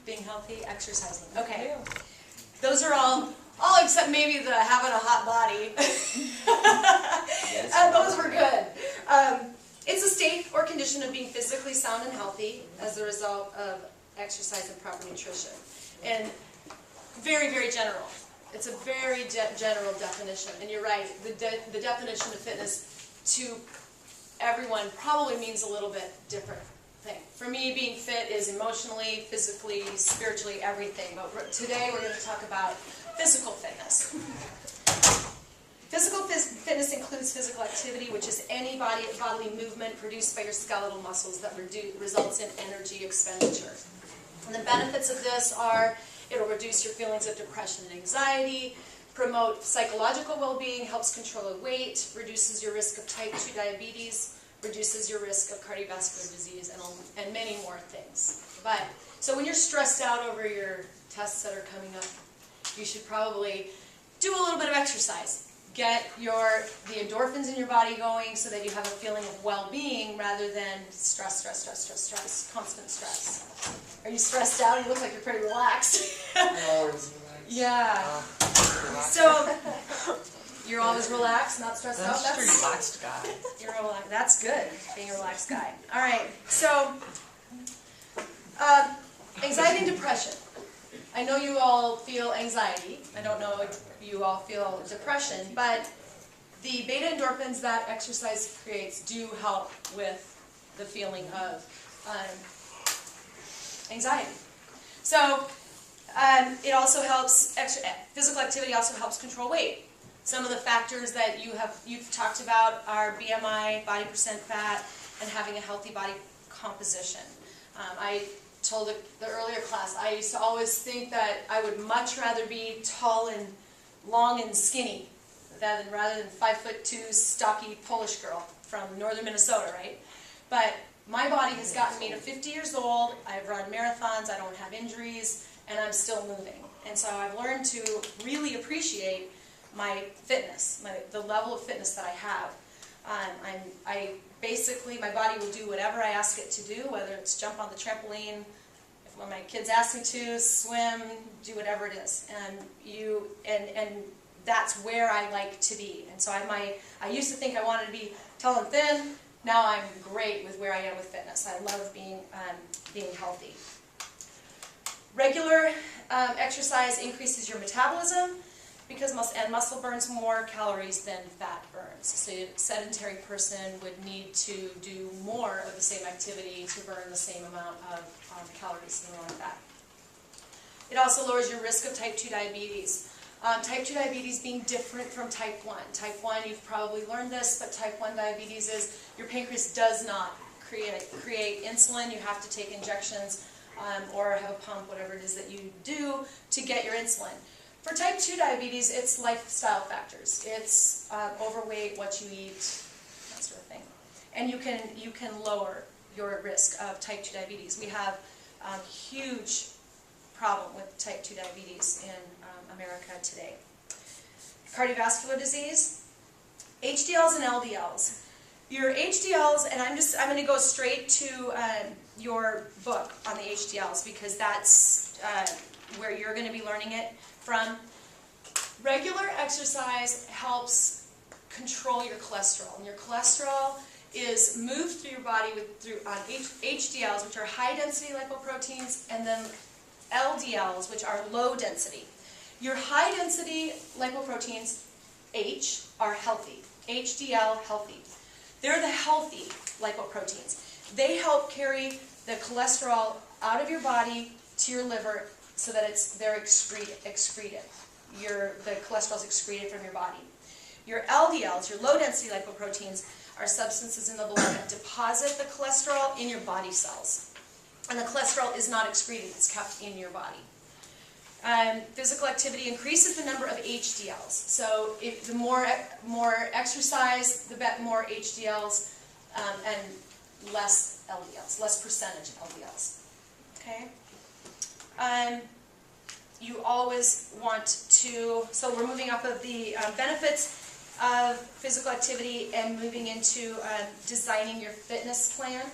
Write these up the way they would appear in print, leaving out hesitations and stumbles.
Being healthy, exercising. Okay. Those are all except maybe the having a hot body. Those were good. It's a state or condition of being physically sound and healthy as a result of exercise and proper nutrition. And very, very general. It's a very general definition. And you're right, the definition of fitness to everyone probably means a little bit different thing. For me, being fit is emotionally, physically, spiritually, everything. But today we're going to talk about physical fitness. Physical fitness includes physical activity, which is any bodily movement produced by your skeletal muscles that results in energy expenditure. And the benefits of this are it'll reduce your feelings of depression and anxiety, promote psychological well-being, helps control weight, reduces your risk of type 2 diabetes, reduces your risk of cardiovascular disease, and many more things. So when you're stressed out over your tests that are coming up, you should probably do a little bit of exercise. Get the endorphins in your body going so that you have a feeling of well-being rather than stress, constant stress. Are you stressed out? You look like you're pretty relaxed. I'm always relaxed. Yeah. So, you're always relaxed, not stressed out? That's a relaxed guy. You're relaxed. That's good, being a relaxed guy. All right, so, anxiety and depression. I know you all feel anxiety. I don't know if you all feel depression, but the beta endorphins that exercise creates do help with the feeling of anxiety. So it also helps, physical activity also helps control weight. Some of the factors that you've talked about are BMI, body percent fat, and having a healthy body composition. I told the earlier class, I used to always think that I would much rather be tall and long and skinny rather than 5'2", stocky Polish girl from northern Minnesota, right? But my body has gotten me to 50 years old, I've run marathons, I don't have injuries, and I'm still moving. And so I've learned to really appreciate my fitness, the level of fitness that I have. Basically, my body will do whatever I ask it to do, whether it's jump on the trampoline, when my kids ask me to, swim, do whatever it is. And that's where I like to be. And so I used to think I wanted to be tall and thin. Now I'm great with where I am with fitness. I love being healthy. Regular exercise increases your metabolism because muscle burns more calories than fat burns. So a sedentary person would need to do more of the same activity to burn the same amount of calories than fat. It also lowers your risk of type 2 diabetes. Type 2 diabetes being different from type 1. Type 1, you've probably learned this, but type 1 diabetes is your pancreas does not create insulin. You have to take injections or have a pump, whatever it is that you do to get your insulin. For type 2 diabetes, it's lifestyle factors. It's overweight, what you eat, that sort of thing. And you can lower your risk of type 2 diabetes. We have a huge problem with type 2 diabetes in America today. Cardiovascular disease, HDLs and LDLs. Your HDLs, and I'm going to go straight to your book on the HDLs because that's where you're going to be learning it from. Regular exercise helps control your cholesterol, and your cholesterol is moved through your body through HDLs, which are high-density lipoproteins, and then LDLs, which are low-density. Your high-density lipoproteins, H, are healthy. HDL, healthy. They're the healthy lipoproteins. They help carry the cholesterol out of your body to your liver so that they're excreted. The cholesterol is excreted from your body. Your LDLs, your low-density lipoproteins, are substances in the blood that deposit the cholesterol in your body cells. And the cholesterol is not excreted, it's kept in your body. Physical activity increases the number of HDLs. So the more exercise, the more HDLs and less LDLs, less percentage LDLs. Okay? You always want to, so we're moving off of the benefits of physical activity and moving into designing your fitness plan.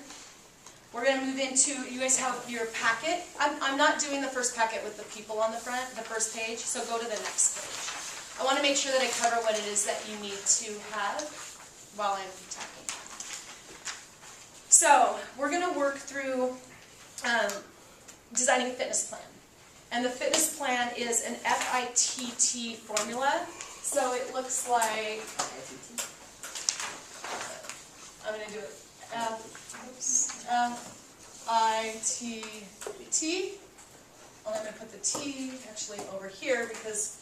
We're going to move into, you guys have your packet. I'm not doing the first packet with the people on the front, the first page, so go to the next page. I want to make sure that I cover what it is that you need to have while I'm talking. So, we're going to work through designing a fitness plan. And the fitness plan is an FITT formula. So it looks like, I'm going to do it F-I-T-T. Well, I'm going to put the T actually over here because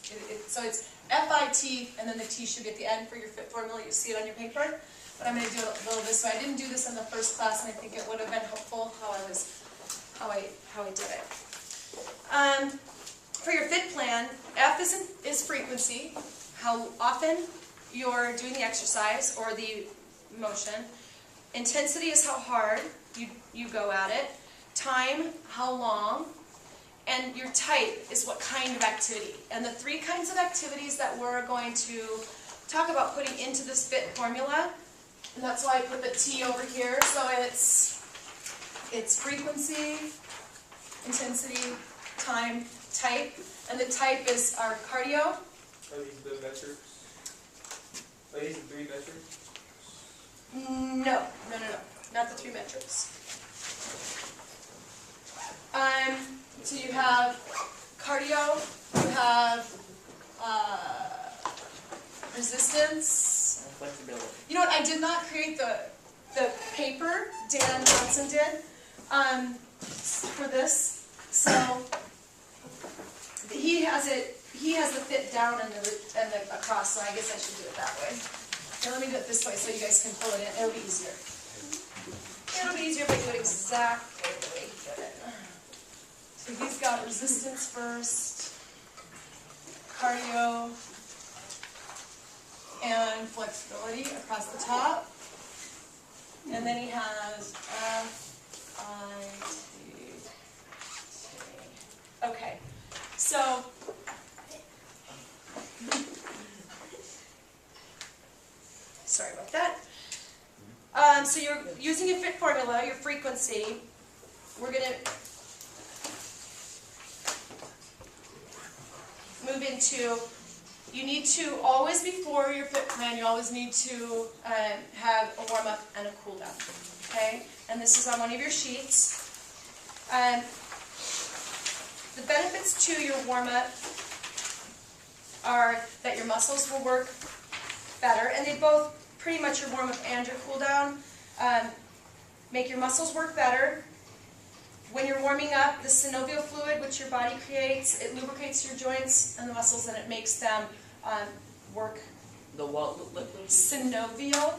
so it's F-I-T and then the T should be at the end for your fit formula. You see it on your paper. But I'm going to do it a little this way. I didn't do this in the first class, and I think it would have been helpful how I did it. For your fit plan, F is frequency, how often you're doing the exercise or the motion. Intensity is how hard you go at it. Time, how long. And your type is what kind of activity. And the three kinds of activities that we're going to talk about putting into this fit formula, and that's why I put the T over here. So it's frequency, intensity, time, type. And the type is our cardio. Are these the metrics? Are these the three metrics? No, not the three metrics. So you have cardio, you have resistance. And flexibility. You know what? I did not create the paper. Dan Johnson did for this. So he has it. He has the fit down and the across. So I guess I should do it that way. Now let me do it this way so you guys can pull it in. It'll be easier. It'll be easier if I do it exactly the way he did it. So he's got resistance first, cardio, and flexibility across the top. And then he has F-I-T-T. Okay, so sorry about that. So you're using your fit formula, your frequency. We're going to move into, you need to always, before your fit plan, you always need to have a warm-up and a cool-down. Okay? And this is on one of your sheets. The benefits to your warm-up are that your muscles will work better, and they both, pretty much your warm-up and your cool-down, make your muscles work better. When you're warming up, the synovial fluid, which your body creates, it lubricates your joints and the muscles, and it makes them work. The what? Synovial.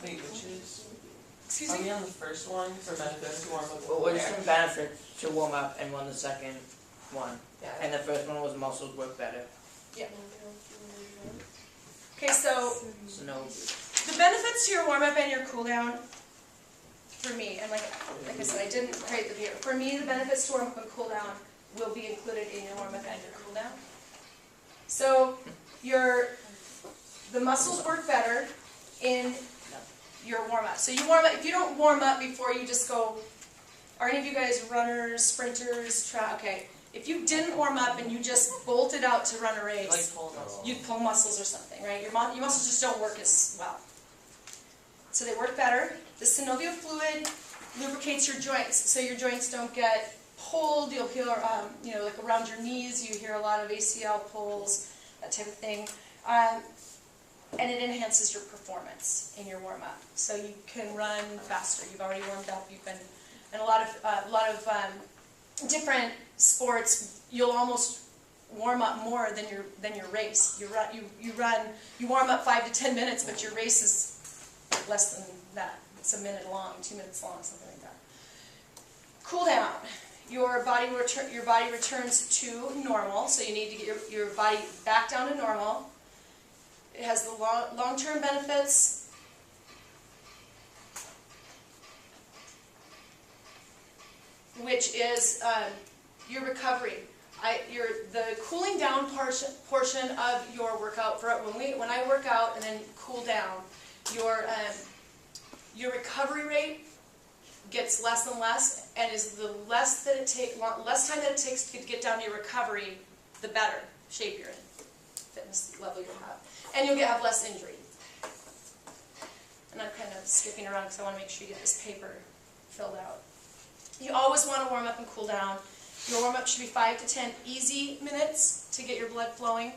Wait, which is? Excuse Are me? we on the first one for benefits to warm up? What are some benefits to warm up and one the second one? Yeah. And the first one was muscles work better. Yeah. Okay, so So no. the benefits to your warm-up and your cool-down, for me, and like I said, I didn't create the video. For me, the benefits to warm-up and cool-down will be included in your warm-up and your cool-down. So the muscles work better in your warm-up. So you warm up. If you don't warm up before you just go, are any of you guys runners, sprinters, okay. If you didn't warm up and you just bolted out to run a race, Like pull muscles. you'd pull muscles or something, right? Your muscles just don't work as well. So they work better. The synovial fluid lubricates your joints, so your joints don't get pulled. You'll hear, like around your knees, you hear a lot of ACL pulls, that type of thing. And it enhances your performance in your warm-up, so you can run faster. You've already warmed up. You've been, and a lot of different sports, you'll almost warm up more than your race. You warm up 5 to 10 minutes, but your race is less than that. It's a minute long, 2 minutes long, something like that. Cool down. Your body returns to normal, so you need to get your body back down to normal. It has the long-term benefits. Which is your recovery. The cooling down portion of your workout. When I work out and then cool down, your recovery rate gets less and less, and is the less time that it takes to get down to your recovery, the better shape you're in, fitness level you'll have. And you'll have less injury. And I'm kind of skipping around because I want to make sure you get this paper filled out. You always want to warm up and cool down. Your warm up should be 5 to 10 easy minutes to get your blood flowing.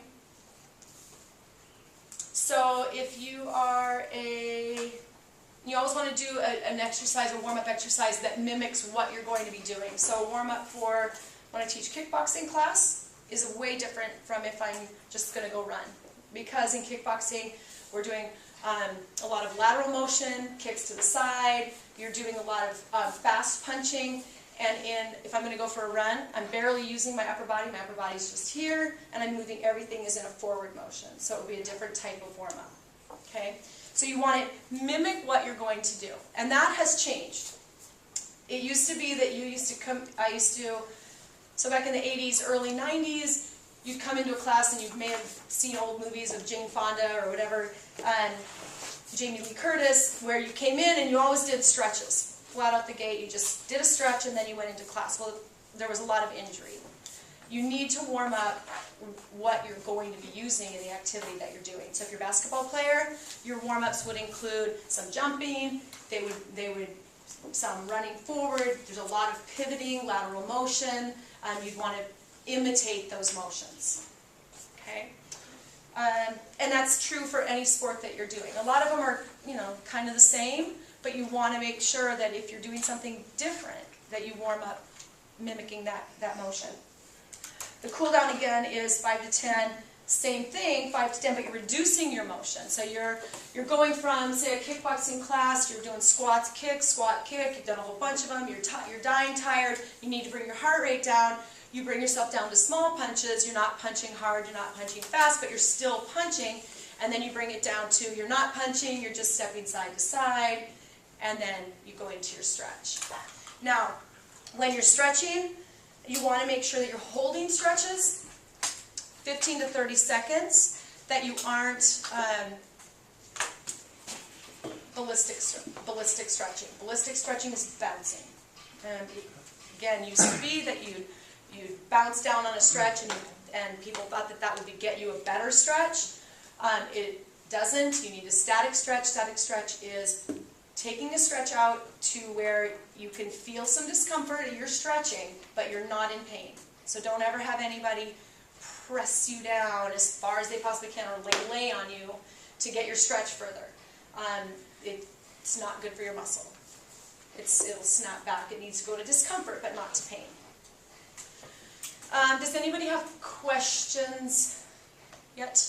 So if you are you always want to do an exercise, a warm up exercise that mimics what you're going to be doing. So a warm up for when I teach kickboxing class is way different from if I'm just going to go run. Because in kickboxing, we're doing a lot of lateral motion, kicks to the side, you're doing a lot of fast punching, and if I'm going to go for a run, I'm barely using my upper body's just here, and I'm moving everything is in a forward motion, so it will be a different type of warm-up, okay? So you want to mimic what you're going to do, and that has changed. It used to be that so back in the 80s, early 90s, you'd come into a class and you may have seen old movies of Jane Fonda or whatever, and Jamie Lee Curtis, where you came in and you always did stretches. Flat out the gate, you just did a stretch and then you went into class. Well, there was a lot of injury. You need to warm up what you're going to be using in the activity that you're doing. So if you're a basketball player, your warm-ups would include some jumping, they would some running forward, there's a lot of pivoting, lateral motion, you'd want to imitate those motions, okay? And that's true for any sport that you're doing. A lot of them are, kind of the same, but you want to make sure that if you're doing something different, that you warm up mimicking that motion. The cool down again is 5 to 10, same thing, 5 to 10, but you're reducing your motion. So you're going from, say, a kickboxing class, you're doing squat, kick, you've done a whole bunch of them, you're dying tired, you need to bring your heart rate down. You bring yourself down to small punches, you're not punching hard, you're not punching fast, but you're still punching, and then you bring it down to you're not punching, you're just stepping side to side, and then you go into your stretch. Now, when you're stretching, you want to make sure that you're holding stretches 15 to 30 seconds, that you aren't ballistic stretching. Ballistic stretching is bouncing. And again, used to be that you'd bounce down on a stretch and people thought that would get you a better stretch. It doesn't. You need a static stretch. Static stretch is taking a stretch out to where you can feel some discomfort, you're stretching, but you're not in pain. So don't ever have anybody press you down as far as they possibly can or lay on you to get your stretch further. It's not good for your muscle. It'll snap back. It needs to go to discomfort, but not to pain. Does anybody have questions yet?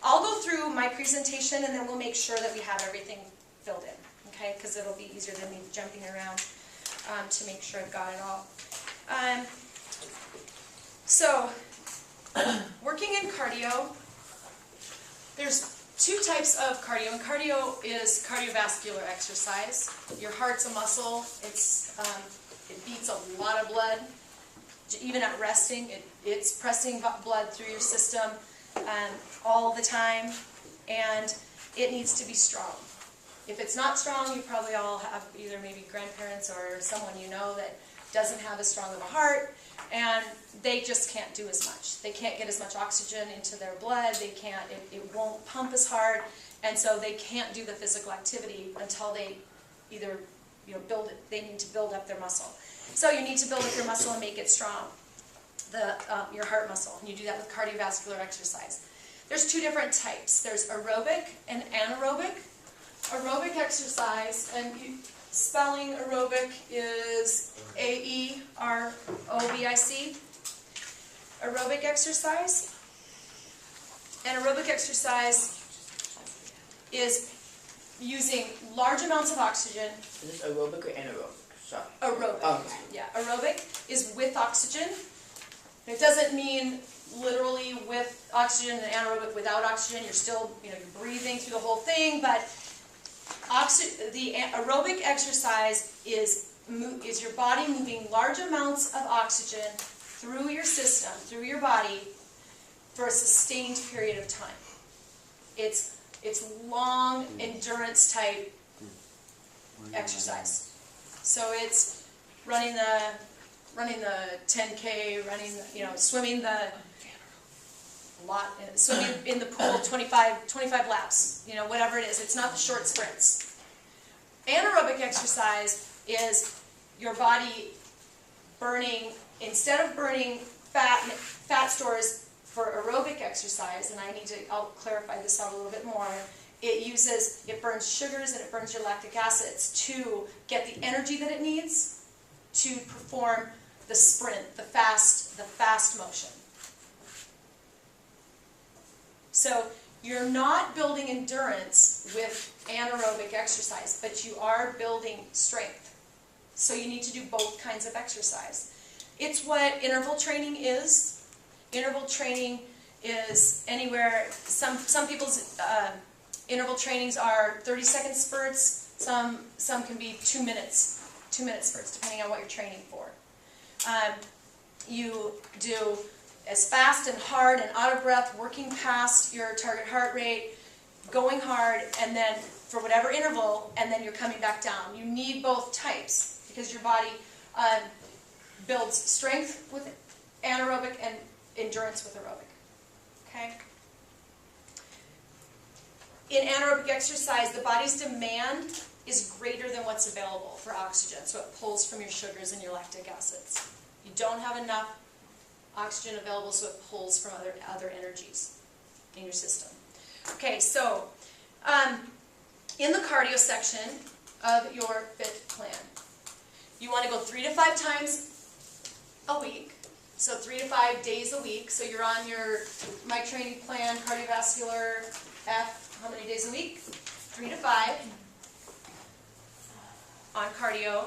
I'll go through my presentation and then we'll make sure that we have everything filled in, okay? Because it'll be easier than me jumping around to make sure I've got it all. So, working in cardio, there's two types of cardio, and cardio is cardiovascular exercise. Your heart's a muscle. It beats a lot of blood. Even at resting, it's pressing blood through your system all the time, and it needs to be strong. If it's not strong, you probably all have either maybe grandparents or someone you know that doesn't have as strong of a heart, and they just can't do as much. They can't get as much oxygen into their blood. They can't. It won't pump as hard, and so they can't do the physical activity until they either build it. They need to build up their muscle. So you need to build up your muscle and make it strong, your heart muscle. And you do that with cardiovascular exercise. There's two different types. There's aerobic and anaerobic. Aerobic exercise, and spelling aerobic is A-E-R-O-B-I-C. Aerobic exercise. And aerobic exercise is using large amounts of oxygen. Is this aerobic or anaerobic? Sorry. Aerobic. Oh, okay. Yeah, aerobic is with oxygen. It doesn't mean literally with oxygen and anaerobic without oxygen. You're still, you're breathing through the whole thing, but the aerobic exercise is your body moving large amounts of oxygen through your system, through your body, for a sustained period of time. It's long endurance type exercise. So it's running the 10K, swimming swimming in the pool 25 laps, whatever it is. It's not the short sprints. Anaerobic exercise is your body burning, instead of burning fat stores for aerobic exercise, and I'll clarify this out a little bit more. It burns sugars and it burns your lactic acids to get the energy that it needs to perform the sprint, the fast motion. So you're not building endurance with anaerobic exercise, but you are building strength. So you need to do both kinds of exercise. It's what interval training is. Interval training is anywhere, some people's interval trainings are 30-second spurts, some can be 2 minutes spurts, depending on what you're training for. You do as fast and hard and out of breath, working past your target heart rate, going hard, and then for whatever interval, and then you're coming back down. You need both types because your body builds strength with anaerobic and endurance with aerobic. Okay? In anaerobic exercise, the body's demand is greater than what's available for oxygen, so it pulls from your sugars and your lactic acids. You don't have enough oxygen available, so it pulls from other energies in your system. Okay, so in the cardio section of your FIT plan, you want to go 3 to 5 times a week, so 3 to 5 days a week. So you're on my training plan, cardiovascular F, how many days a week? 3 to 5 on cardio.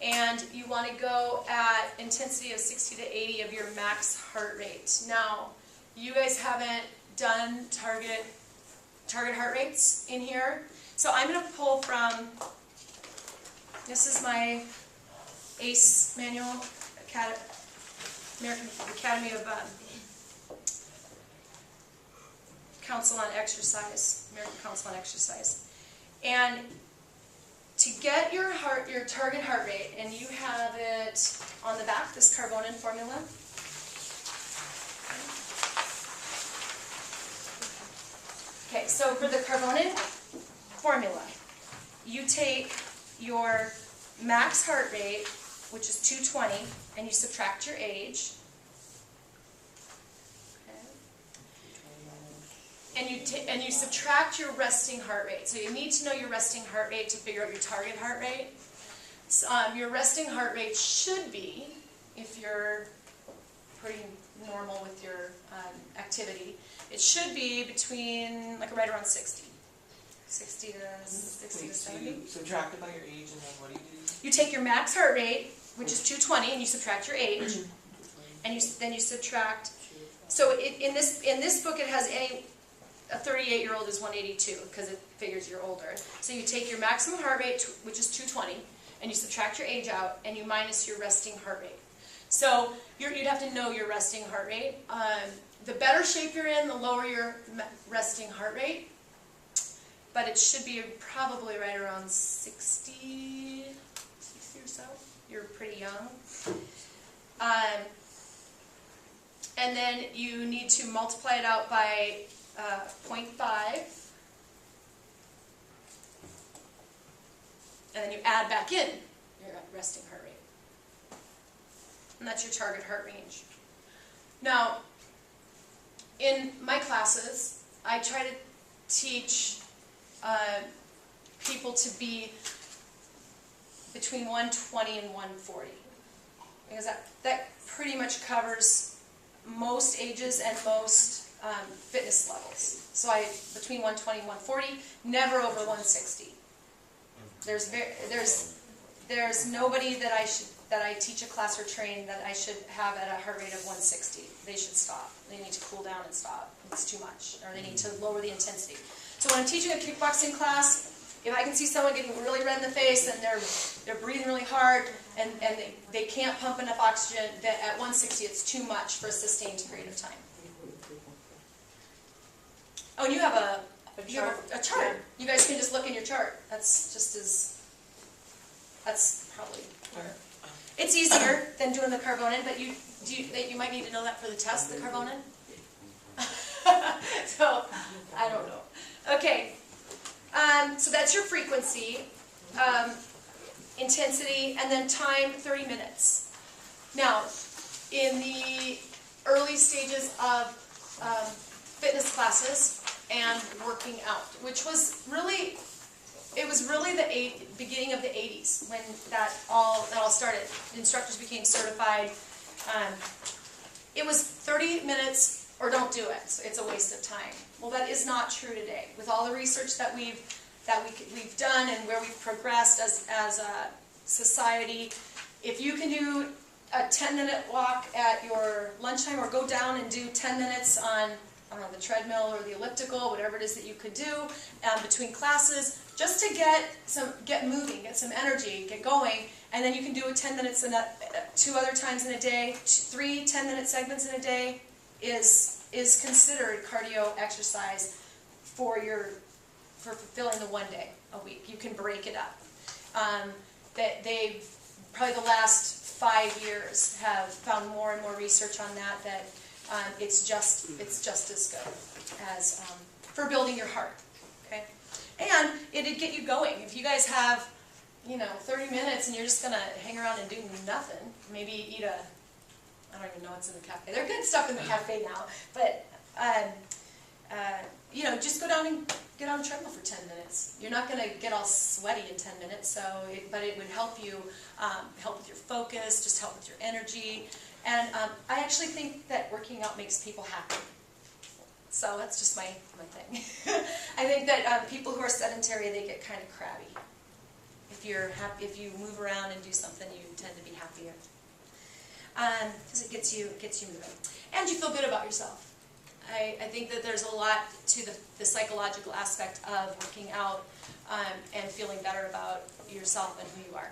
And you want to go at intensity of 60 to 80 of your max heart rate. Now, you guys haven't done target heart rates in here. So I'm going to pull from, this is my ACE manual, American Academy of Council on Exercise, American Council on Exercise. And to get your target heart rate, and you have it on the back, this Carbonin formula. Okay, so for the Carbonin formula, you take your max heart rate, which is 220, and you subtract your age. And you subtract your resting heart rate. So you need to know your resting heart rate to figure out your target heart rate. So, your resting heart rate should be, if you're pretty normal with your activity, it should be between, right around 60. 60 to 70. So you subtract it by your age, and then what do? You take your max heart rate, which is 220, and you subtract your age, and then you subtract. So in this book, it has a 38-year-old is 182 because it figures you're older. So you take your maximum heart rate, which is 220, and you subtract your age out, and you minus your resting heart rate. So you'd have to know your resting heart rate. The better shape you're in, the lower your resting heart rate. But it should be probably right around 60 or so. You're pretty young. And then you need to multiply it out by 0.5, and then you add back in your resting heart rate. And that's your target heart range. Now, in my classes, I try to teach people to be between 120 and 140, because that pretty much covers most ages and most fitness levels. So between 120 and 140, never over 160. There's nobody that I teach a class or train that I should have at a heart rate of 160. They should stop. They need to cool down and stop. It's too much, or they need to lower the intensity. So when I'm teaching a kickboxing class, if I can see someone getting really red in the face and they're breathing really hard and they can't pump enough oxygen, that at 160 it's too much for a sustained period of time. Oh, and you have You have a chart. You guys can just look in your chart. That's just as, that's probably, it's easier than doing the carbonin, but you might need to know that for the test, the carbonin. So, I don't know. Okay, so that's your frequency, intensity, and then time, 30 minutes. Now, in the early stages of fitness classes and working out, which was really, it was really the beginning of the 80s when that all started. Instructors became certified. It was 30 minutes or don't do it. So it's a waste of time. Well, that is not true today. With all the research that we've done and where we've progressed as a society, if you can do a 10-minute walk at your lunchtime or go down and do 10 minutes on, I don't know, the treadmill or the elliptical, whatever it is that you could do between classes, just to get moving, get some energy, get going, and then you can do 10 minutes in 2 other times in a day, 3 10-minute segments in a day is considered cardio exercise for fulfilling the 1 day a week. You can break it up. That they've probably the last 5 years have found more and more research on that it's just as good as for building your heart. Okay, and it'd get you going. If you guys have 30 minutes and you're just gonna hang around and do nothing, maybe eat I don't even know what's in the cafe. There's good stuff in the cafe now, but just go down and get on a treadmill for 10 minutes. You're not going to get all sweaty in 10 minutes, but it would help you, help with your focus, just help with your energy. And I actually think that working out makes people happy. So that's just my thing. I think that people who are sedentary, they get kind of crabby. If you move around and do something, you tend to be happier. Because it gets you moving. And you feel good about yourself. I think that there's a lot to the psychological aspect of working out and feeling better about yourself and who you are.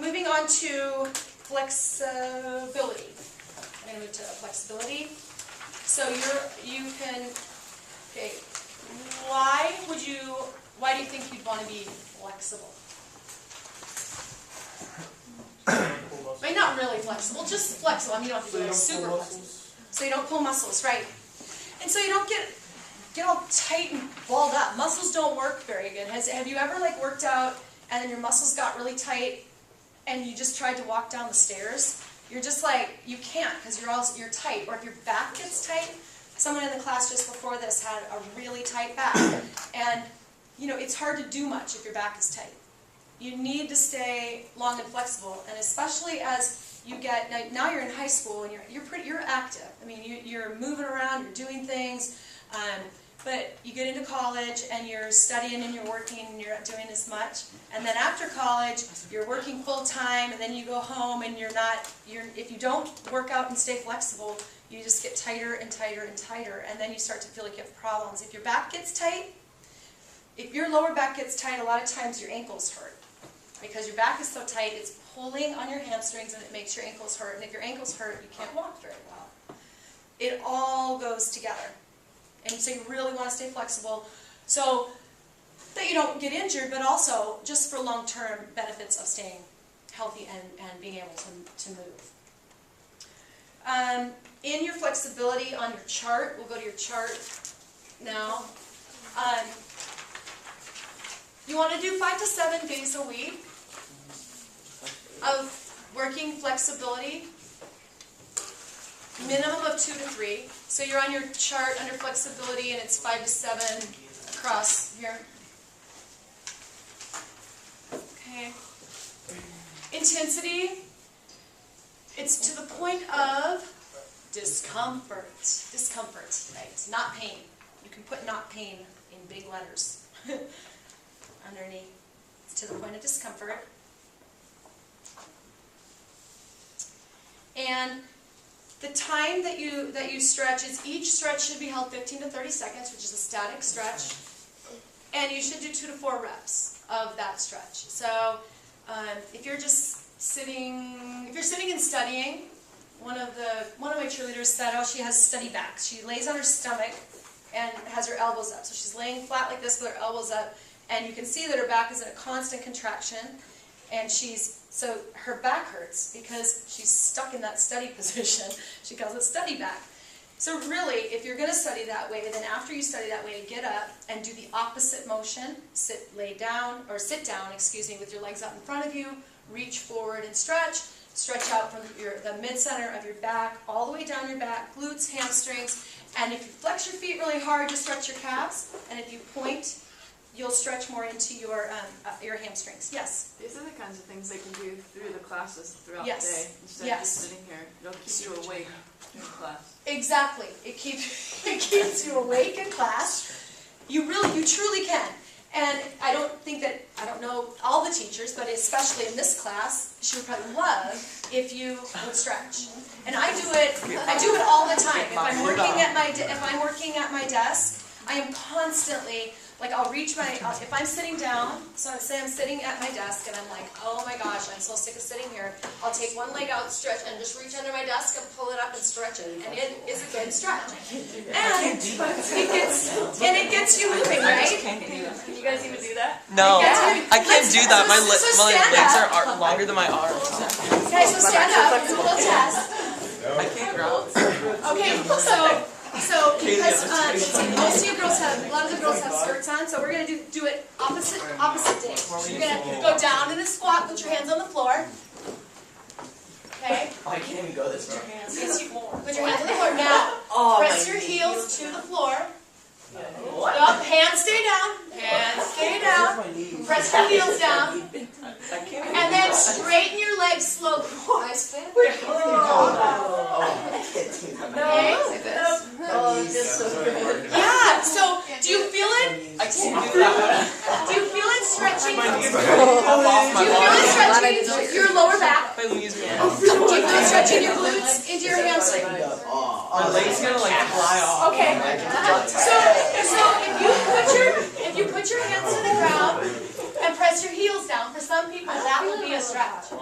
Moving on to flexibility. I'm going to move to flexibility. So why do you think you'd want to be flexible? I mean, not really flexible, just flexible. I mean, you don't have to be super flexible. So you don't pull muscles, right? And so you don't get all tight and balled up. Muscles don't work very good. Have you ever worked out and then your muscles got really tight and you just tried to walk down the stairs? You're just you can't because you're tight. Or if your back gets tight, someone in the class just before this had a really tight back, and it's hard to do much if your back is tight. You need to stay long and flexible, and especially as you get, now you're in high school and you're active. I mean, you're moving around, you're doing things, but you get into college and you're studying and you're working and you're not doing as much. And then after college, you're working full time, and then you go home and if you don't work out and stay flexible, you just get tighter and tighter and tighter, and then you start to feel like you have problems. If your back gets tight, if your lower back gets tight, a lot of times your ankles hurt. Because your back is so tight, it's pulling on your hamstrings and it makes your ankles hurt. And if your ankles hurt, you can't walk very well. It all goes together. And so you really want to stay flexible so that you don't get injured, but also just for long-term benefits of staying healthy and being able to move. In your flexibility on your chart, we'll go to your chart now. You want to do 5 to 7 days a week of working flexibility, minimum of 2 to 3. So you're on your chart under flexibility and it's 5 to 7 across here. Okay. Intensity, it's to the point of discomfort. Discomfort, right? Not pain. You can put not pain in big letters underneath. It's to the point of discomfort. And the time that you stretch is, each stretch should be held 15 to 30 seconds, which is a static stretch. And you should do 2 to 4 reps of that stretch. So if you're just sitting, and studying, one of my cheerleaders said, oh, she has steady back. She lays on her stomach and has her elbows up. So she's laying flat like this with her elbows up, and you can see that her back is in a constant contraction, and so her back hurts because she's stuck in that study position. She calls it study back. So really, if you're going to study that way, then after you study that way, get up and do the opposite motion. Sit down, excuse me, with your legs out in front of you, reach forward and stretch. Stretch out from the mid-center of your back, all the way down your back, glutes, hamstrings, and if you flex your feet really hard, you'll stretch your calves, and if you point, you'll stretch more into your hamstrings. Yes? These are the kinds of things they can do through the classes throughout Yes. the day, instead Yes. of just sitting here. It'll keep you awake in class. Exactly. It keeps you awake in class. You truly can. And I don't know all the teachers, but especially in this class, she would probably love if you would stretch. And I do it all the time. If I'm working at my desk, I am constantly, like if I'm sitting down, so say I'm sitting at my desk and I'm like, oh my gosh, I'm so sick of sitting here, I'll take one leg out, stretch, and just reach under my desk and pull it up and stretch it. And it is a good stretch. And it gets you moving, right? Can you guys even do that? No, Yeah. I can't do that. My So legs stand are longer than my arms. Okay, so stand up, do a little test. I can't ground. Okay, so because most of you girls a lot of the girls have skirts on, so we're gonna do it opposite day. You're gonna go down in a squat, put your hands on the floor. Okay? I can't even go this far. Yes, you put your hands on the floor. Now, press your heels to the floor. Up, hands stay down. Hands stay down. Press your heels down. And then straighten your legs slowly. Yeah, so do you feel it? I can't do that. Do you feel it stretching? My knees Do you feel it stretching your lower back? My knees Do you feel it stretching your glutes into your hamstring? My legs gonna fly off. Okay. So if you put your hands to the ground and press your heels down, for some people that will be a stretch.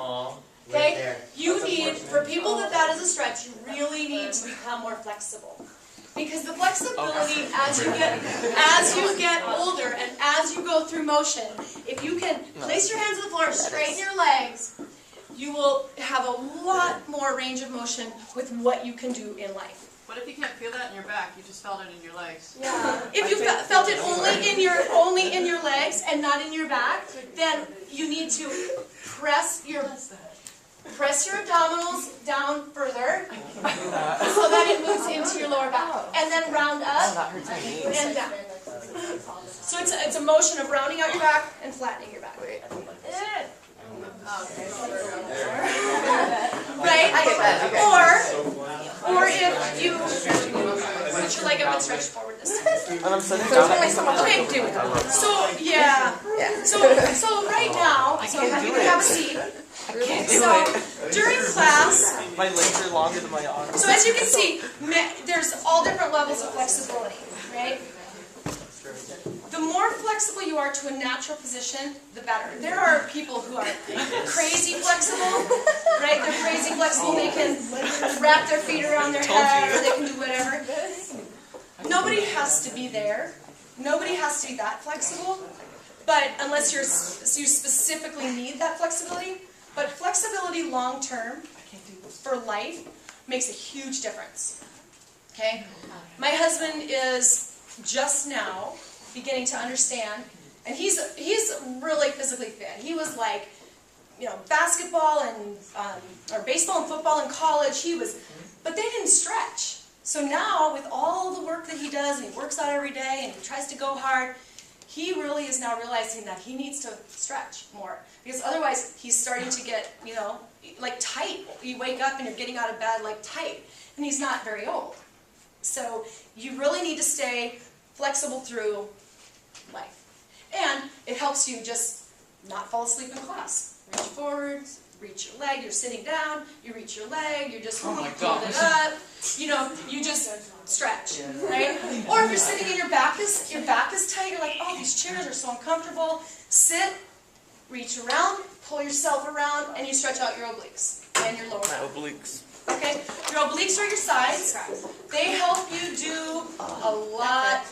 Okay? For people that is a stretch, you really need to become more flexible. Because the flexibility as you get older and as you go through motion, if you can place your hands on the floor, straighten your legs, you will have a lot more range of motion with what you can do in life. What if you can't feel that in your back? You just felt it in your legs. Yeah. If you felt it only in your legs and not in your back, then you need to press your abdominals down further so that it moves into your lower back, and then round up and down. So it's a motion of rounding out your back and flattening your back. Right? Or if you put your leg up and stretch forward this time. And I'm sitting down. Okay, do it. So yeah. So right now, so you can have a seat. So during class, My legs are longer than my arms. so as you can see, there's all different levels of flexibility, right? The more flexible you are to a natural position, the better. There are people who are crazy flexible, right? They're crazy flexible. They can wrap their feet around their head, or they can do whatever. Nobody has to be there. Nobody has to be that flexible, but unless you specifically need that flexibility. But flexibility long term for life makes a huge difference. Okay? My husband is just now beginning to understand, and he's really physically fit. He was like, basketball and or baseball and football in college. But they didn't stretch. So now with all the work that he does, and he works out every day, and he tries to go hard, he really is now realizing that he needs to stretch more. Because otherwise, he's starting to get, tight. You wake up and you're getting out of bed, tight. And he's not very old. So you really need to stay flexible through life. And it helps you just not fall asleep in class. Reach forward, reach your leg, you're sitting down, you reach your leg, you're just hold it up. You just stretch, right? Or if you're sitting and your back is tight, you're like, oh, these chairs are so uncomfortable. Sit, reach around, pull yourself around, and you stretch out your obliques and your lower back. Obliques. Okay? Your obliques are your sides. They help you do a lot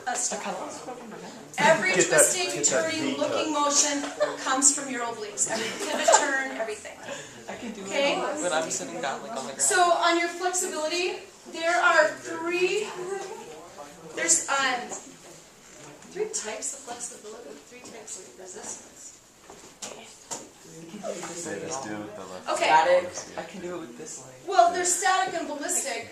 of stuff. Every Get that- twisting, get that turning, V looking motion comes from your obliques. Every pivot, turn, everything. I can do Okay. it when I'm sitting down like on the ground. So on your flexibility, there are there's three types of flexibility, three types of resistance. Say this dude with the left. Okay. Static. I can do it with this leg. Well, there's static and ballistic.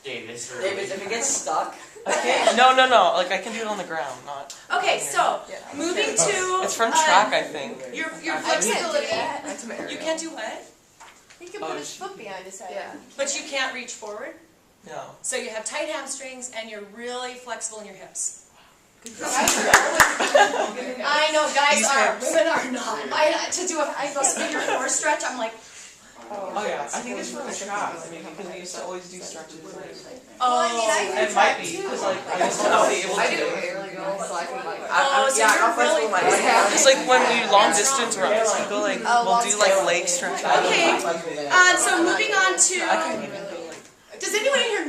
Davis. David, if it gets stuck, I can't. No. Like I can do it on the ground, not. Okay, so moving to It's from track, I think. your I can't do flexibility. that. That's my You can't do what? He can put his foot behind his head. Yeah. But you can't reach forward. No. So you have tight hamstrings and you're really flexible in your hips. I know guys These are, hips. women are not. To do a figure four stretch, I'm like, Oh yeah. I think it's for the track. I mean, because we used to always do stretches. oh. It might be because like I used to not be able to. I do aerial, so I can like. Oh, so you're really It's like when we long distance runs, we go like we'll do like leg stretches. Okay, so moving on I to, can even go like. does anyone here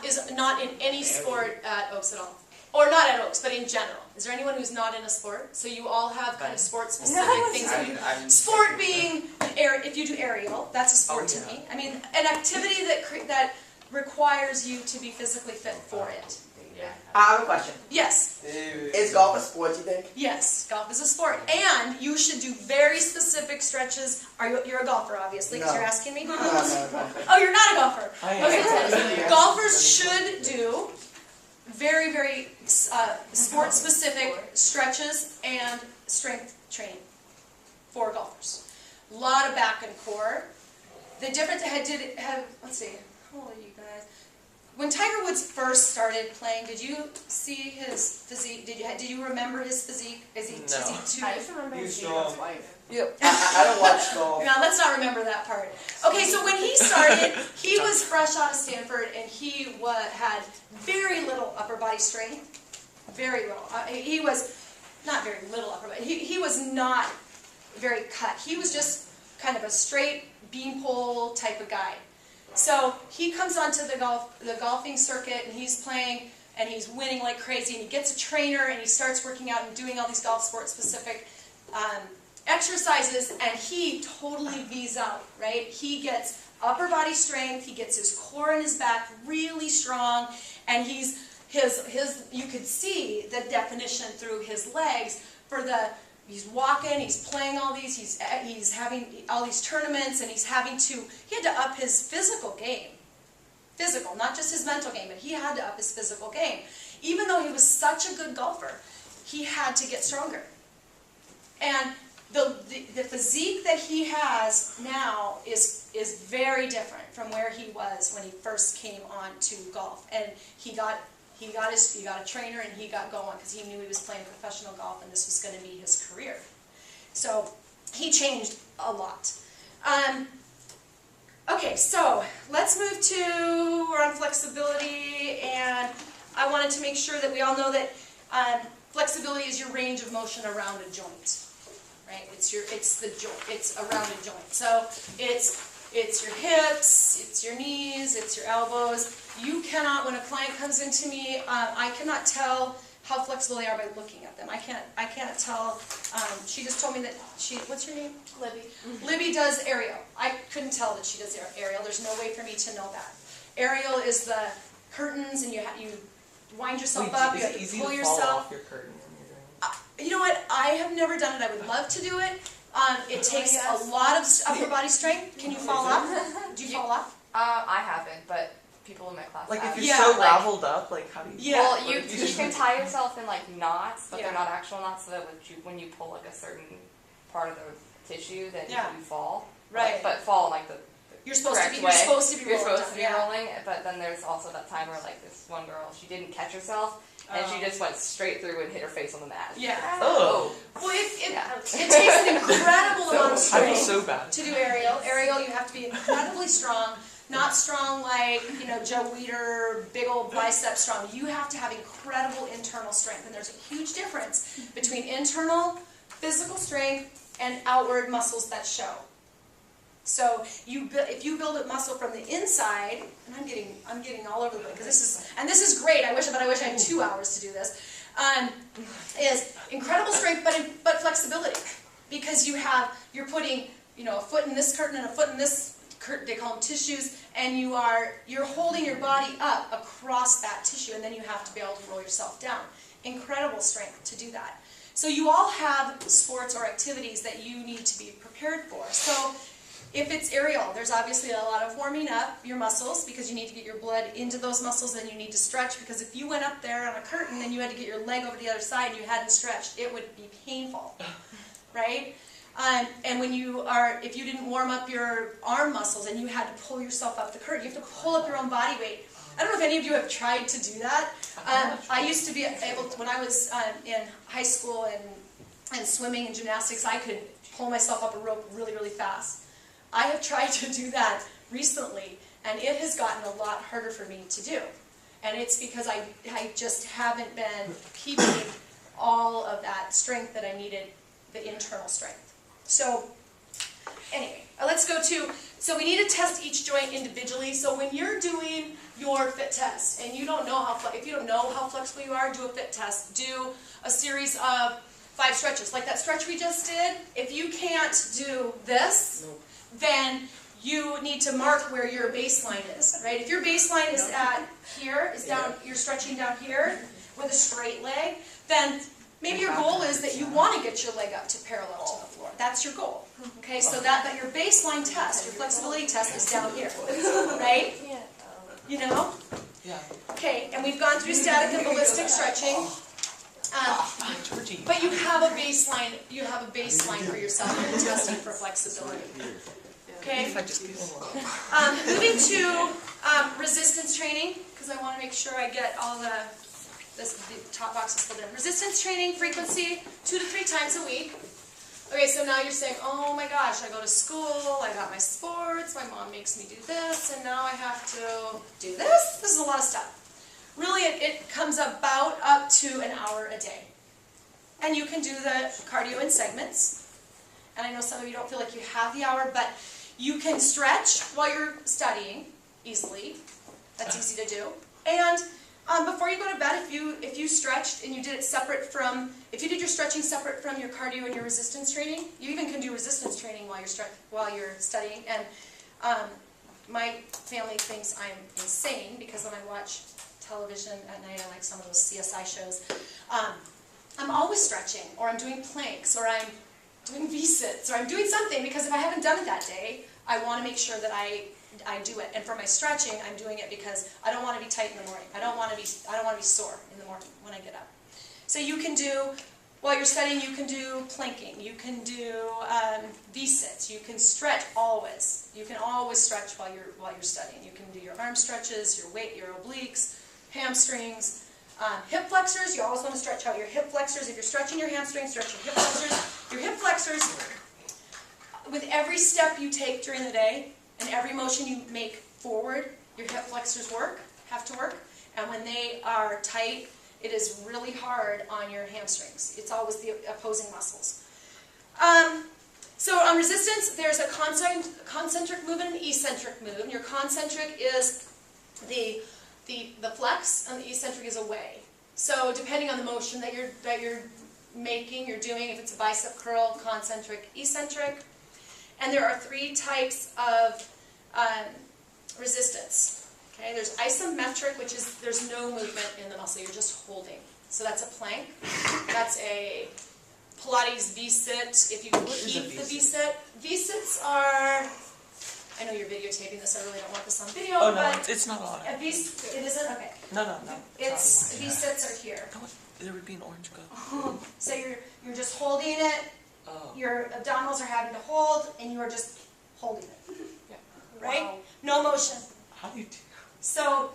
is not in any sport at Oaks at all? Or not at Oaks, but in general. Is there anyone who's not in a sport? So you all have kind of sport-specific things that you do. Sport being, if you do aerial, that's a sport to me. I mean, an activity that requires you to be physically fit for it. I have a question. Yes, Is golf a sport, you think? yes, golf is a sport. And you should do very specific stretches. You're a golfer, obviously, because No. you're asking me? No. Oh, you're not a golfer. I am. Okay. Golfers should do very, very sport-specific stretches and strength training for golfers. A lot of back and core. The difference let's see, how old are you guys? When Tiger Woods first started playing, did you see his physique? Did you remember his physique? Is he too? I just remember him He's seeing strong. his wife. Yep. I don't watch golf. Now, let's not remember that part. Okay, so when he started, he was fresh out of Stanford, and he had very little upper body strength. Very little. He was not very little upper body. He was not very cut. He was just kind of a straight beanpole type of guy. So he comes onto the golfing circuit, and he's playing, and he's winning like crazy, and he gets a trainer, and he starts working out and doing all these golf sport specific exercises, and he totally V's out, right? He gets upper body strength, he gets his core and his back really strong, and you could see the definition through his legs he's walking, he's playing all these, he's having all these tournaments, and he had to up his physical game. Physical, not just his mental game, but he had to up his physical game. Even though he was such a good golfer, he had to get stronger. And the physique that he has now is very different from where he was when he first came on to golf. And he got a trainer, and he got going because he knew he was playing professional golf, and this was going to be his career. So he changed a lot. Okay, so let's move we're on flexibility, and I wanted to make sure that we all know that flexibility is your range of motion around a joint. Right? It's around a joint. So it's your hips, it's your knees, it's your elbows. You cannot, when a client comes into me, I cannot tell how flexible they are by looking at them. I can't tell. She just told me that what's your name? Libby. Libby does aerial. I couldn't tell that she does aerial. There's no way for me to know that. Aerial is the curtains, and you wind yourself up, you have to pull yourself. Off your curtain when you're doing You know what? I have never done it. I would love to do it. It takes a lot of upper body strength. Can you fall off? Do you fall off? I haven't, but people in my class Like have. if you're Yeah, so like- raveled up, like how do you? Yeah. Well, you if you just- can tie yourself in like knots, but Yeah. they're not actual knots. So that when you pull like a certain part of the tissue, then Yeah. you fall. Right. But fall like the You're supposed to correct be. way. You're supposed to be You're rolling supposed to be down, yeah. rolling. But then there's also that time where like this one girl, she didn't catch herself, and she just went straight through and hit her face on the mat. Yeah. Oh, Well, it Yeah. takes an incredible amount of I'd be strength so bad. to do aerial. Aerial, you have to be incredibly strong. Not strong like, Joe Weider, big old bicep strong. You have to have incredible internal strength. And there's a huge difference between internal physical strength and outward muscles that show. So if you build a muscle from the inside, and I'm getting all over the place because this is great. I wish I had 2 hours to do this. Is incredible strength, but flexibility, because you're putting a foot in this curtain and a foot in this curtain. They call them tissues, and you're holding your body up across that tissue, and then you have to be able to roll yourself down. Incredible strength to do that. So you all have sports or activities that you need to be prepared for. So if it's aerial, there's obviously a lot of warming up your muscles, because you need to get your blood into those muscles, and you need to stretch, because if you went up there on a curtain and you had to get your leg over to the other side and you hadn't stretched, it would be painful, right? And if you didn't warm up your arm muscles and you had to pull yourself up the curtain, you have to pull up your own body weight. I don't know if any of you have tried to do that. I used to be able to, when I was in high school and swimming and gymnastics, I could pull myself up a rope really, really fast. I have tried to do that recently, and it has gotten a lot harder for me to do. And it's because I just haven't been keeping all of that strength that I needed, the internal strength. So anyway, let's go to, so we need to test each joint individually. So when you're doing your fit test, and you don't know if you don't know how flexible you are, do a fit test. Do a series of 5 stretches, like that stretch we just did. If you can't do this, then you need to mark where your baseline is, right? If your baseline is at here, is down, you're stretching down here with a straight leg, then maybe your goal is that you want to get your leg up to parallel to the floor. That's your goal, okay? So that your baseline test, your flexibility test is down here, right? You know? Yeah. Okay, and we've gone through static and ballistic stretching. But you have a baseline. You have a baseline for yourself when you're testing for flexibility. Okay. Moving to resistance training, because I want to make sure I get all the top boxes filled in. Resistance training frequency 2 to 3 times a week. Okay, so now you're saying, oh my gosh, I go to school, I got my sports, my mom makes me do this, and now I have to do this? This is a lot of stuff. Really, it comes about up to an hour a day. And you can do the cardio in segments. And I know some of you don't feel like you have the hour, but you can stretch while you're studying easily. That's easy to do. And before you go to bed, if you stretched and you did it separate from, if you did your stretching separate from your cardio and your resistance training, you even can do resistance training while you're studying. And my family thinks I'm insane, because when I watch television at night, I like some of those CSI shows, I'm always stretching, or I'm doing planks, or I'm doing V-sits, or I'm doing something, because if I haven't done it that day, I want to make sure that I do it. And for my stretching, I'm doing it because I don't want to be tight in the morning. I don't want to be sore in the morning when I get up. So you can do, while you're studying, you can do planking, you can do V-sits, you can stretch always. You can always stretch while you're studying. You can do your arm stretches, your obliques, hamstrings, hip flexors. You always want to stretch out your hip flexors. If you're stretching your hamstrings, stretch your hip flexors. Your hip flexors, with every step you take during the day and every motion you make forward, your hip flexors have to work. And when they are tight, it is really hard on your hamstrings. It's always the opposing muscles. So on resistance, there's a concentric move and an eccentric move. Your concentric is the flex, and the eccentric is away. So depending on the motion that you're making, you're doing, if it's a bicep curl, concentric, eccentric. And there are 3 types of resistance. Okay, there's isometric, which is there's no movement in the muscle, you're just holding. So that's a plank. That's a Pilates V-sit. If you keep the V-sit, V-sits are, I know you're videotaping this, I really don't want this on video, Oh no, but it's not on. it isn't? Okay. No. It's, V-sits are here. No, there would be an orange go. So you're just holding it, Oh. your abdominals are having to hold, and you are just holding it. Yeah. Right? Wow. No motion. How do you do? So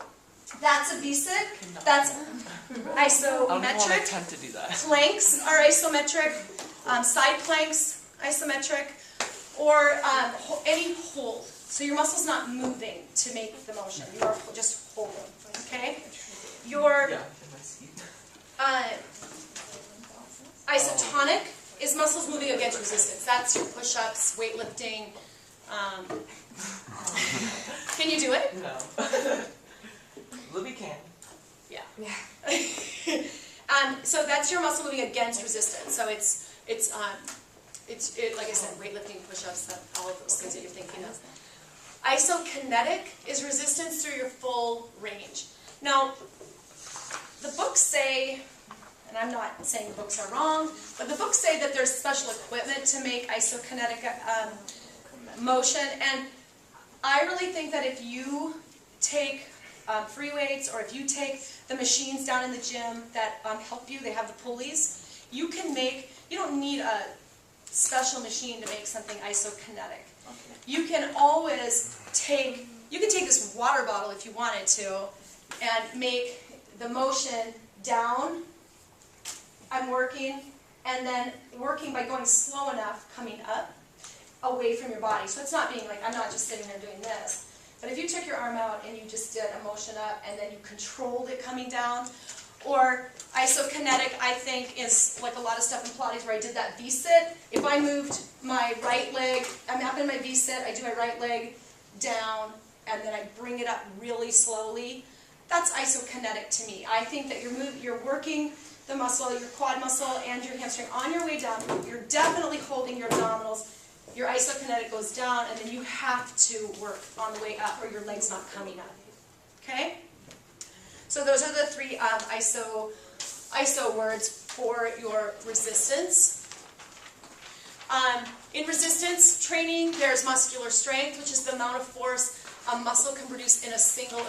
that's a V-sit. No. That's I don't even want to isometric. attempt to do that. Planks are isometric. Side planks, isometric. Or any hold. So your muscle's not moving to make the motion. You are just holding. Okay? Your Yeah, in my seat. isotonic is muscles moving against resistance. That's your push-ups, weightlifting, Can you do it? No. Libby can. Yeah. Yeah. So that's your muscle moving against resistance. So it's like I said, weightlifting, push-ups, all of those things that you're thinking of. Isokinetic is resistance through your full range. Now, the books say, and I'm not saying the books are wrong, but the books say that there's special equipment to make isokinetic motion, and I really think that if you take free weights, or if you take the machines down in the gym that help you, they have the pulleys, you don't need a special machine to make something isokinetic. You can always take this water bottle if you wanted to, and make the motion down, I'm working, and then working by going slow enough, coming up, away from your body. So it's not being like, I'm not just sitting there doing this. But if you took your arm out and you just did a motion up and then you controlled it coming down, or isokinetic, I think, is like a lot of stuff in Pilates where I did that V-sit. If I moved my right leg, I'm up in my V-sit, I do my right leg down, and then I bring it up really slowly. That's isokinetic to me. I think that you're working the muscle, your quad muscle and your hamstring on your way down. You're definitely holding your abdominals. Your isokinetic goes down, and then you have to work on the way up, or your leg's not coming up. Okay? So those are the three ISO words for your resistance. In resistance training, there's muscular strength, which is the amount of force a muscle can produce in a single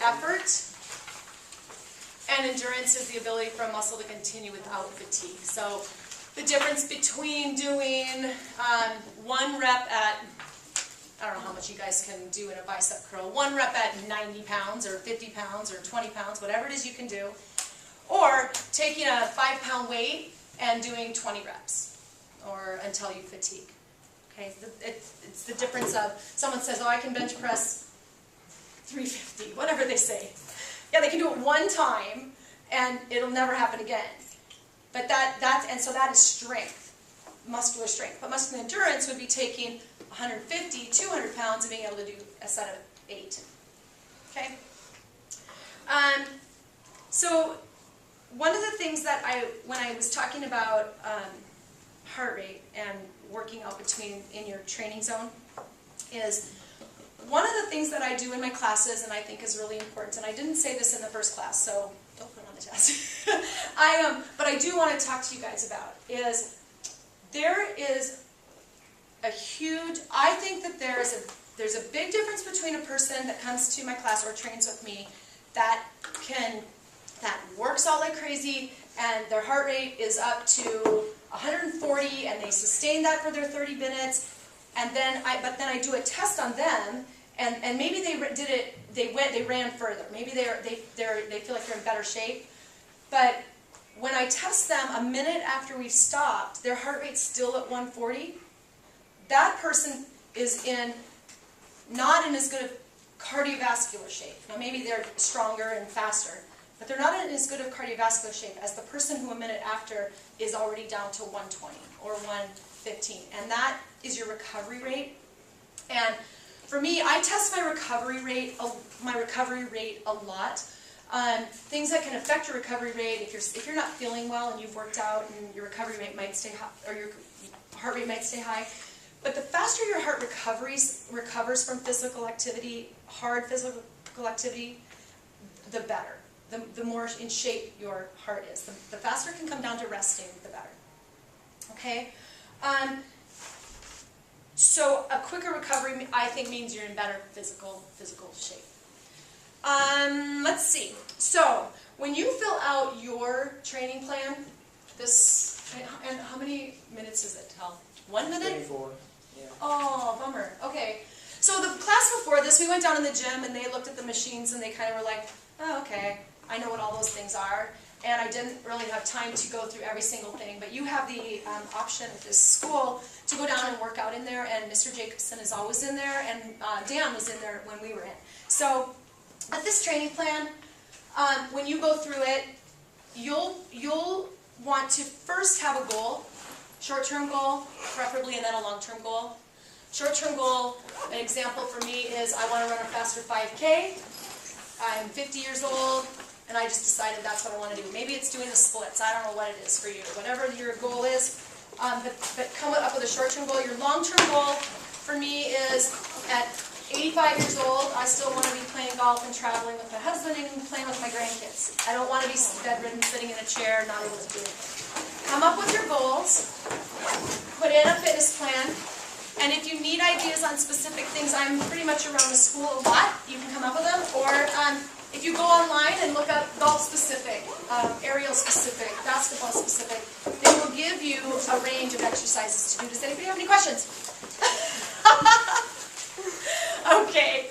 effort. And endurance is the ability for a muscle to continue without fatigue. So the difference between doing 1 rep at, I don't know how much you guys can do in a bicep curl, 1 rep at 90 pounds or 50 pounds or 20 pounds, whatever it is you can do, or taking a 5-pound weight and doing 20 reps or until you fatigue. Okay, it's the difference of, someone says, oh, I can bench press 350, whatever they say. Yeah, they can do it one time and it'll never happen again. But so that is strength, muscular strength. But muscular endurance would be taking 150, 200 pounds and being able to do a set of 8. Okay? So one of the things that when I was talking about heart rate and working out in your training zone, is one of the things that I do in my classes, and I think is really important, and I didn't say this in the first class, so don't put it on the test. But I do want to talk to you guys about, is there is a huge, I think that there's a big difference between a person that comes to my class or trains with me that works out like crazy and their heart rate is up to 140 and they sustain that for their 30 minutes, and then I do a test on them, and maybe they ran further, maybe they feel like they're in better shape, but when I test them a minute after we've stopped, their heart rate's still at 140. That person is not in as good of cardiovascular shape. Now maybe they're stronger and faster, but they're not in as good of cardiovascular shape as the person who a minute after is already down to 120 or 115. And that is your recovery rate. And for me, I test my recovery rate a lot. Things that can affect your recovery rate, if you're not feeling well and you've worked out, and your recovery rate might stay high, or your heart rate might stay high. But the faster your heart recovers from physical activity, hard physical activity, the better. The more in shape your heart is. The faster it can come down to resting, the better. Okay? So a quicker recovery, I think, means you're in better physical shape. Let's see. So when you fill out your training plan, and how many minutes is it, Hal? 1 minute? 24. Yeah. Oh, bummer. Okay. So the class before this, we went down in the gym and they looked at the machines and they kind of were like, oh, okay, I know what all those things are. And I didn't really have time to go through every single thing. But you have the option at this school to go down and work out in there. And Mr. Jacobson is always in there. And Dan was in there when we were in. So at this training plan, when you go through it, you'll want to first have a goal, short-term goal, preferably, and then a long-term goal. Short-term goal, an example for me is I want to run a faster 5K. I'm 50 years old, and I just decided that's what I want to do. Maybe it's doing the splits. I don't know what it is for you. Whatever your goal is, but come up with a short-term goal. Your long-term goal for me is at 85 years old, I still want to be playing golf and traveling with my husband and playing with my grandkids. I don't want to be bedridden, sitting in a chair, not able to do anything. Come up with your goals, put in a fitness plan, and if you need ideas on specific things, I'm pretty much around the school a lot. You can come up with them, or if you go online and look up golf-specific, aerial-specific, basketball-specific, they will give you a range of exercises to do. Does anybody have any questions? Okay.